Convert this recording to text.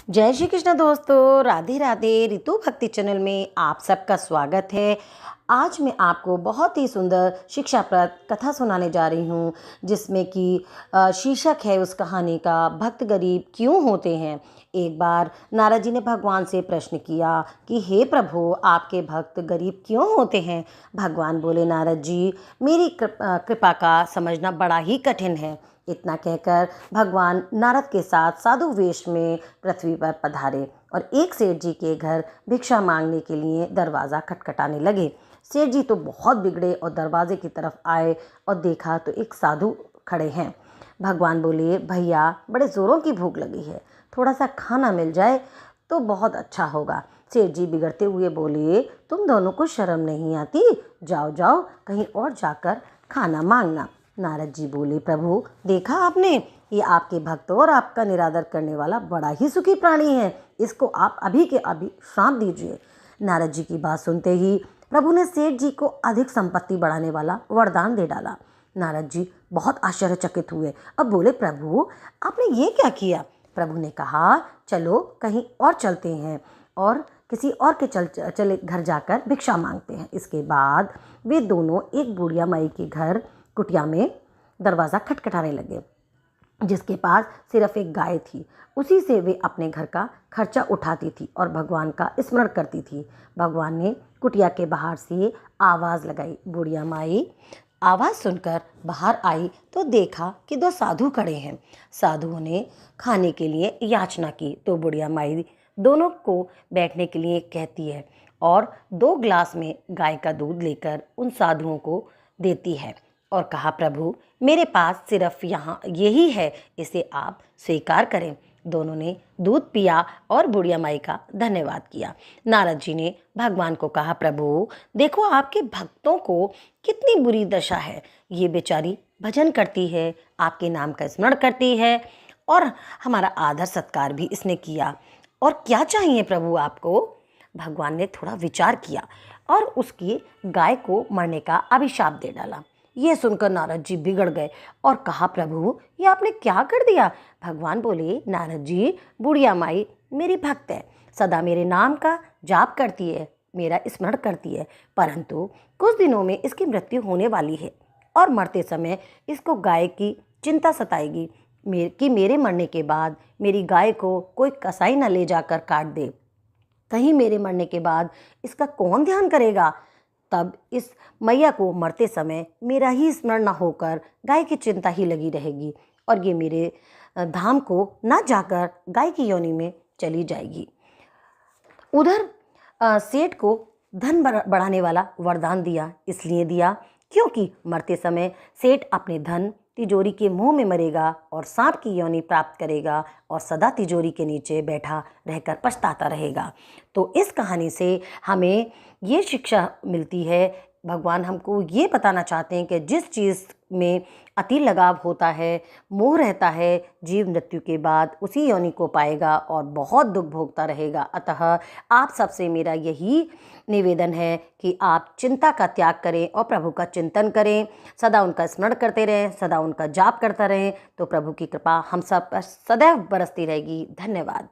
जय श्री कृष्ण दोस्तों, राधे राधे। ऋतु भक्ति चैनल में आप सबका स्वागत है। आज मैं आपको बहुत ही सुंदर शिक्षाप्रद कथा सुनाने जा रही हूँ, जिसमें कि शीर्षक है उस कहानी का, भक्त गरीब क्यों होते हैं। एक बार नारद जी ने भगवान से प्रश्न किया कि हे प्रभु, आपके भक्त गरीब क्यों होते हैं। भगवान बोले, नारद जी, मेरी कृपा का समझना बड़ा ही कठिन है। इतना कहकर भगवान नारद के साथ साधु वेश में पृथ्वी पर पधारे और एक सेठ जी के घर भिक्षा मांगने के लिए दरवाज़ा खटखटाने लगे। सेठ जी तो बहुत बिगड़े और दरवाजे की तरफ आए और देखा तो एक साधु खड़े हैं। भगवान बोले, भैया, बड़े ज़ोरों की भूख लगी है, थोड़ा सा खाना मिल जाए तो बहुत अच्छा होगा। सेठ जी बिगड़ते हुए बोले, तुम दोनों को शर्म नहीं आती? जाओ जाओ, कहीं और जाकर खाना मांगना। नारद जी बोले, प्रभु, देखा आपने, ये आपके भक्त और आपका निरादर करने वाला बड़ा ही सुखी प्राणी है, इसको आप अभी के अभी श्राप दीजिए। नारद जी की बात सुनते ही प्रभु ने सेठ जी को अधिक संपत्ति बढ़ाने वाला वरदान दे डाला। नारद जी बहुत आश्चर्यचकित हुए। अब बोले, प्रभु, आपने ये क्या किया? प्रभु ने कहा, चलो कहीं और चलते हैं और किसी और के चले घर जाकर भिक्षा मांगते हैं। इसके बाद वे दोनों एक बुढ़िया माई के घर कुटिया में दरवाज़ा खटखटाने लगे, जिसके पास सिर्फ एक गाय थी। उसी से वे अपने घर का खर्चा उठाती थी और भगवान का स्मरण करती थी। भगवान ने कुटिया के बाहर से आवाज़ लगाई। बुढ़िया माई आवाज़ सुनकर बाहर आई तो देखा कि दो साधु खड़े हैं। साधुओं ने खाने के लिए याचना की तो बुढ़िया माई दोनों को बैठने के लिए कहती है और 2 गिलास में गाय का दूध लेकर उन साधुओं को देती है और कहा, प्रभु, मेरे पास सिर्फ यहाँ यही है, इसे आप स्वीकार करें। दोनों ने दूध पिया और बुढ़िया माई का धन्यवाद किया। नारद जी ने भगवान को कहा, प्रभु, देखो आपके भक्तों को कितनी बुरी दशा है। ये बेचारी भजन करती है, आपके नाम का स्मरण करती है और हमारा आदर सत्कार भी इसने किया। और क्या चाहिए प्रभु आपको? भगवान ने थोड़ा विचार किया और उसकी गाय को मरने का अभिशाप दे डाला। ये सुनकर नारद जी बिगड़ गए और कहा, प्रभु, ये आपने क्या कर दिया? भगवान बोले, नारद जी, बुढ़िया माई मेरी भक्त है, सदा मेरे नाम का जाप करती है, मेरा स्मरण करती है, परंतु कुछ दिनों में इसकी मृत्यु होने वाली है और मरते समय इसको गाय की चिंता सताएगी कि मेरे मरने के बाद मेरी गाय को कोई कसाई न ले जाकर काट दे। कहीं मेरे मरने के बाद इसका कौन ध्यान करेगा? तब इस मैया को मरते समय मेरा ही स्मरण न होकर गाय की चिंता ही लगी रहेगी और ये मेरे धाम को न जाकर गाय की योनि में चली जाएगी। उधर सेठ को धन बढ़ाने वाला वरदान दिया, इसलिए दिया क्योंकि मरते समय सेठ अपने धन तिजोरी के मुंह में मरेगा और सांप की योनि प्राप्त करेगा और सदा तिजोरी के नीचे बैठा रहकर पछताता रहेगा। तो इस कहानी से हमें ये शिक्षा मिलती है, भगवान हमको ये बताना चाहते हैं कि जिस चीज़ में अति लगाव होता है, मोह रहता है, जीव मृत्यु के बाद उसी योनि को पाएगा और बहुत दुख भोगता रहेगा। अतः आप सबसे मेरा यही निवेदन है कि आप चिंता का त्याग करें और प्रभु का चिंतन करें, सदा उनका स्मरण करते रहें, सदा उनका जाप करता रहें, तो प्रभु की कृपा हम सब पर सदैव बरसती रहेगी। धन्यवाद।